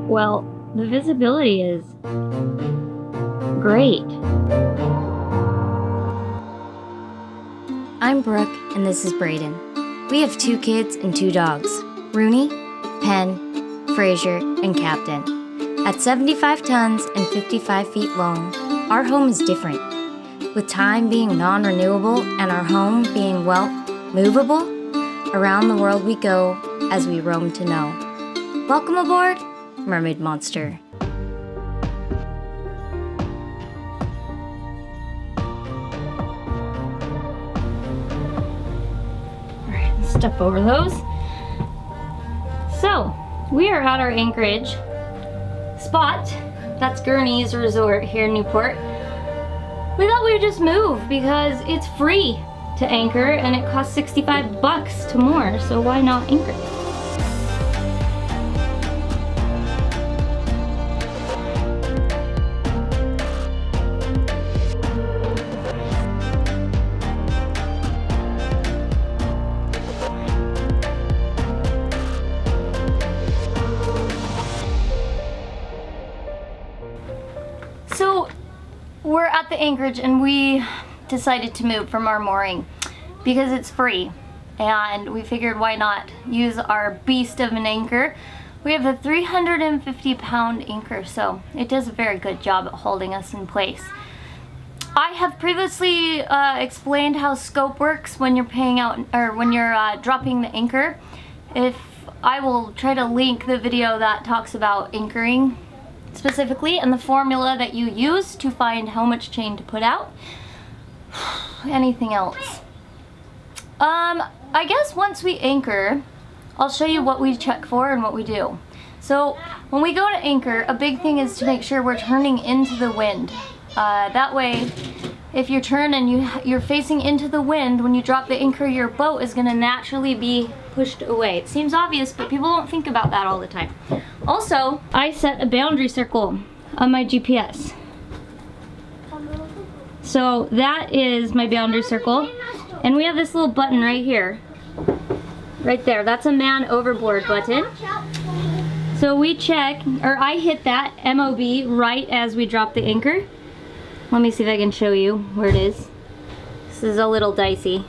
Well, the visibility is great. I'm Brooke, and this is Brayden. We have 2 kids and 2 dogs, Rooney, Penn, Fraser, and Captain. At 75 tons and 55 feet long, our home is different. With time being non-renewable and our home being, well, movable, around the world we go as we roam to know. Welcome aboard, Mermaid Monster. Alright, let's step over those. So, we are at our anchorage spot. That's Gurney's Resort here in Newport. We thought we would just move because it's free to anchor and it costs 65 bucks to moor, so why not anchor? So we're at the anchorage and we decided to move from our mooring because it's free, and we figured why not use our beast of an anchor. We have a 350-pound anchor, so it does a very good job at holding us in place. I have previously explained how scope works when you're paying out, or when you're dropping the anchor. I will try to link the video that talks about anchoring specifically and the formula that you use to find how much chain to put out. Anything else? I guess once we anchor, I'll show you what we check for and what we do. So when we go to anchor, a big thing is to make sure we're turning into the wind. That way, if you turn and you're facing into the wind, when you drop the anchor, your boat is gonna naturally be pushed away. It seems obvious, but people don't think about that all the time. Also, I set a boundary circle on my GPS. So that is my boundary circle. And we have this little button right here. Right there, that's a man overboard button. So we check, or I hit that MOB right as we drop the anchor. Let me see if I can show you where it is. This is a little dicey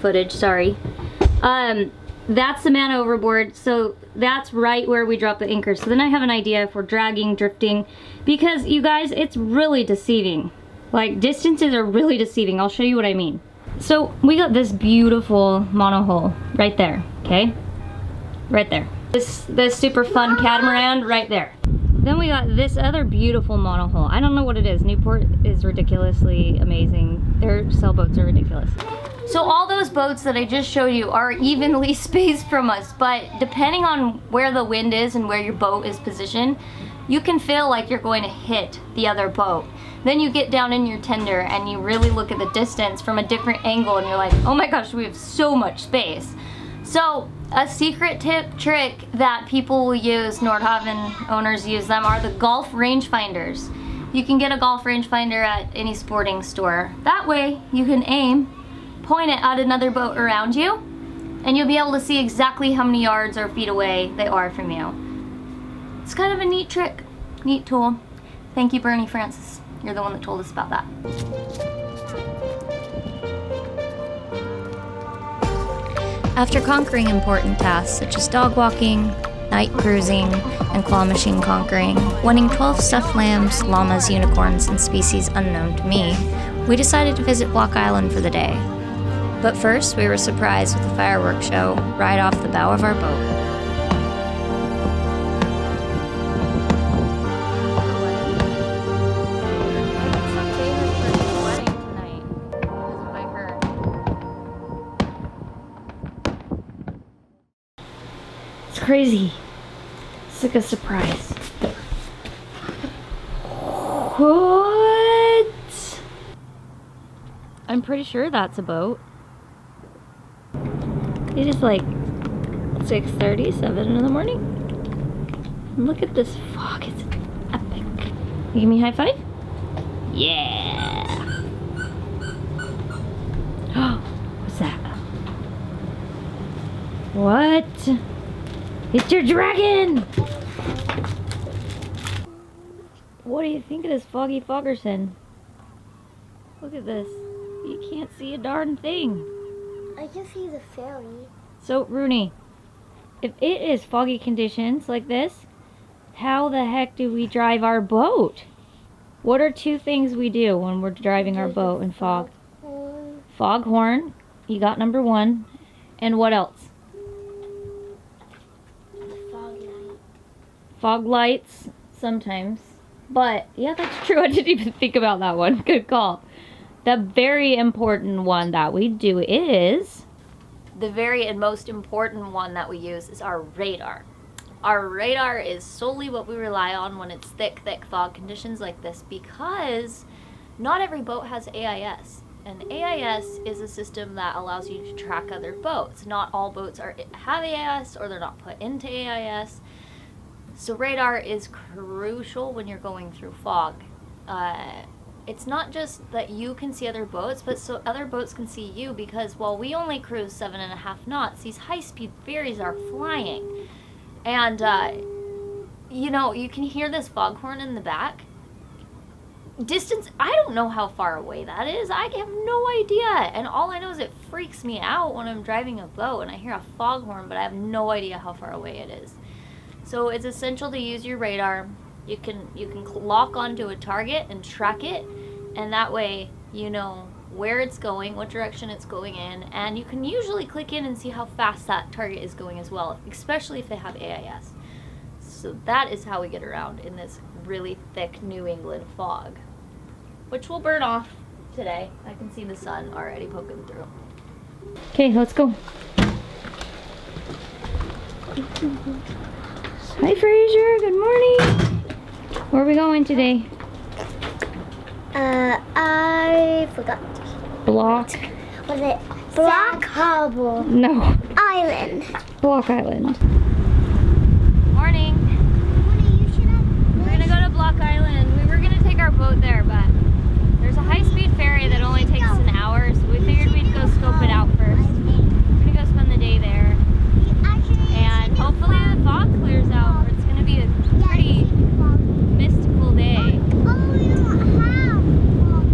footage, sorry. That's the man overboard, so that's right where we drop the anchor. So then I have an idea if we're dragging, drifting, because you guys, it's really deceiving. Like, distances are really deceiving. I'll show you what I mean. So we got this beautiful monohull right there, okay? Right there. This super fun catamaran right there. Then we got this other beautiful monohull. I don't know what it is. Newport is ridiculously amazing. Their sailboats are ridiculous. So all those boats that I just showed you are evenly spaced from us, but depending on where the wind is and where your boat is positioned, you can feel like you're going to hit the other boat. Then you get down in your tender and you really look at the distance from a different angle and you're like, oh my gosh, we have so much space. So a secret trick that people will use, Nordhavn owners use them, are the golf rangefinders. You can get a golf rangefinder at any sporting store. That way you can aim, point it at another boat around you, and you'll be able to see exactly how many yards or feet away they are from you. It's kind of a neat trick, neat tool. Thank you, Bernie Francis. You're the one that told us about that. After conquering important tasks such as dog walking, night cruising, and claw machine conquering, winning 12 stuffed lambs, llamas, unicorns, and species unknown to me, we decided to visit Block Island for the day. But first, we were surprised with a fireworks show right off the bow of our boat. It's crazy. It's like a surprise. What? I'm pretty sure that's a boat. It is like 6:30, 7 in the morning. And look at this fog, it's epic. You give me a high five? Yeah! What's that? What? It's your dragon! What do you think of this Foggy Foggerson? Look at this. You can't see a darn thing. I can see the fairy. So, Rooney, if it is foggy conditions like this, how the heck do we drive our boat? What are two things we do when we're driving our boat in fog? Foghorn. You got number one. And what else? Fog light. Fog lights, sometimes. But, yeah, that's true. I didn't even think about that one. Good call. The very important one that we do is... The very and most important one that we use is our radar. Our radar is solely what we rely on when it's thick fog conditions like this, because not every boat has AIS. And AIS is a system that allows you to track other boats. Not all boats have AIS, or they're not put into AIS. So radar is crucial when you're going through fog. It's not just that you can see other boats, but so other boats can see you, because while we only cruise 7.5 knots, these high-speed ferries are flying. And, you know, you can hear this foghorn in the back. Distance, I don't know how far away that is. I have no idea. And all I know is it freaks me out when I'm driving a boat and I hear a foghorn, but I have no idea how far away it is. So it's essential to use your radar. You can lock onto a target and track it, and that way you know where it's going, what direction it's going in, and you can usually click in and see how fast that target is going as well, especially if they have AIS. So that is how we get around in this really thick New England fog, which will burn off today. I can see the sun already poking through. Okay, let's go. Hi, Fraser. Good morning. Where are we going today? I forgot. Block. Was it Block Harbor? No. Island. Block Island. Morning. We're gonna go to Block Island. We were gonna take our boat there, but there's a high-speed ferry that only takes us an hour, so we figured we'd go scope it out first. We're gonna go spend the day there, and hopefully the fog clears out. It's gonna be a pretty mystical day.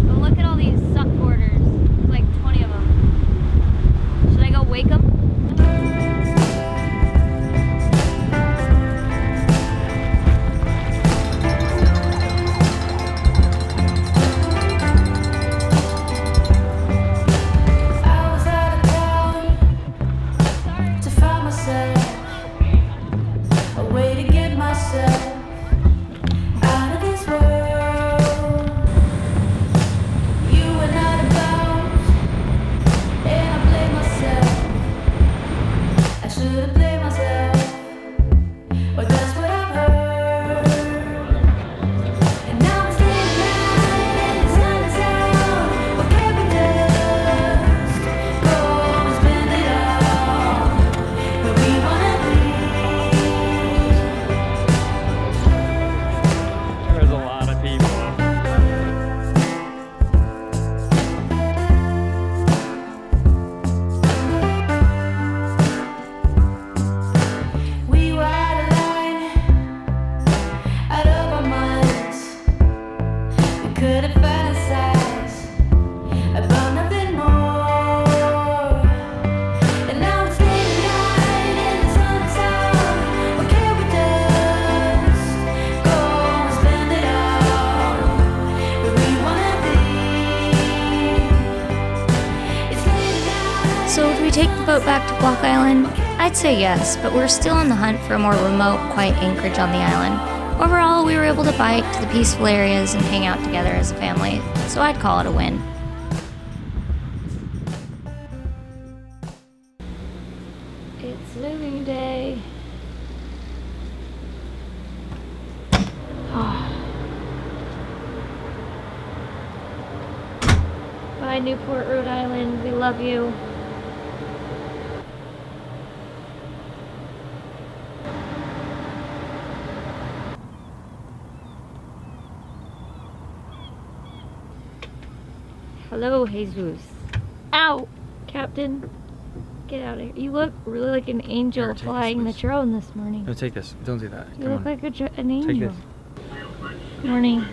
But look at all these suck boarders. There's like 20 of them. Should I go wake them? So would we take the boat back to Block Island? I'd say yes, but we're still on the hunt for a more remote, quiet anchorage on the island. Overall, we were able to bike to the peaceful areas and hang out together as a family, so I'd call it a win. It's moving day. Bye, Newport, Rhode Island. We love you. Hello, Jesus. Ow, Captain. Get out of here. You look really like an angel Here, take this, flying the please. drone this morning. No, take this. Don't do that. You Come look on. like an angel. Take this. Morning.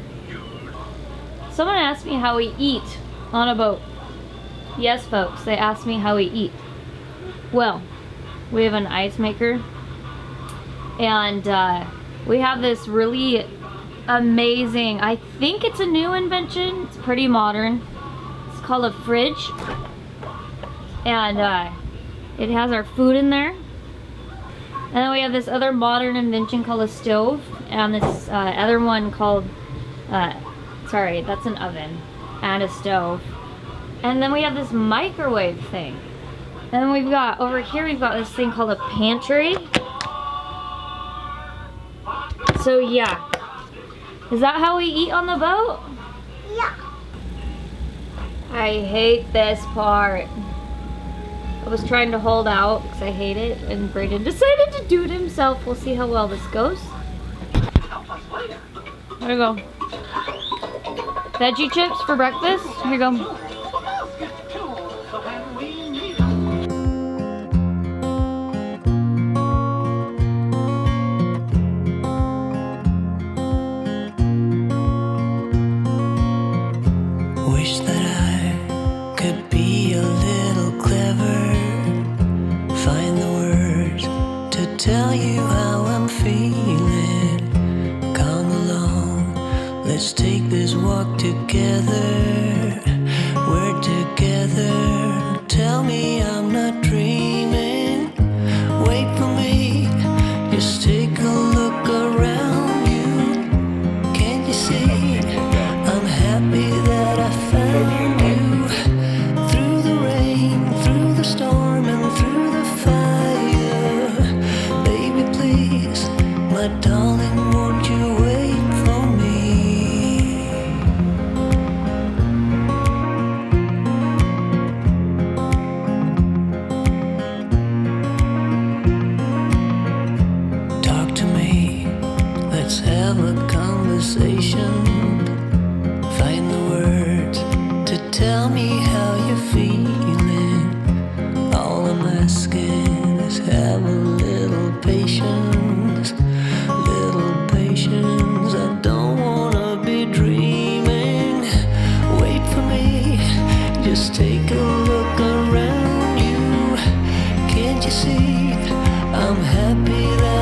Someone asked me how we eat on a boat. Yes, folks, they asked me how we eat. Well, we have an ice maker, and we have this really amazing, I think it's a new invention. It's pretty modern. It's called a fridge, and it has our food in there. And then we have this other modern invention called a stove, and this other one called, sorry, that's an oven and a stove. And then we have this microwave thing. And then we've got, over here we've got this thing called a pantry. So yeah. Is that how we eat on the boat? Yeah. I hate this part. I was trying to hold out because I hate it, and Brayden decided to do it himself. We'll see how well this goes. There you go. Veggie chips for breakfast. Here you go. Wish that I could be a little clever, find the words to tell you how I'm feeling. Come along, let's take this walk together. We're together, tell me I'm not dreaming. Wait for me, just take a look around you. Can't you see, I'm happy that I found you. Through the rain, through the storm, and through the fire. Baby, please, my darling, won't you wait for me? Talk to me, let's have a conversation. Find the words to tell me how you're feeling. All I'm asking is have a little patience. Little patience, I don't wanna be dreaming. Wait for me, just take a look around you. Can't you see, I'm happy that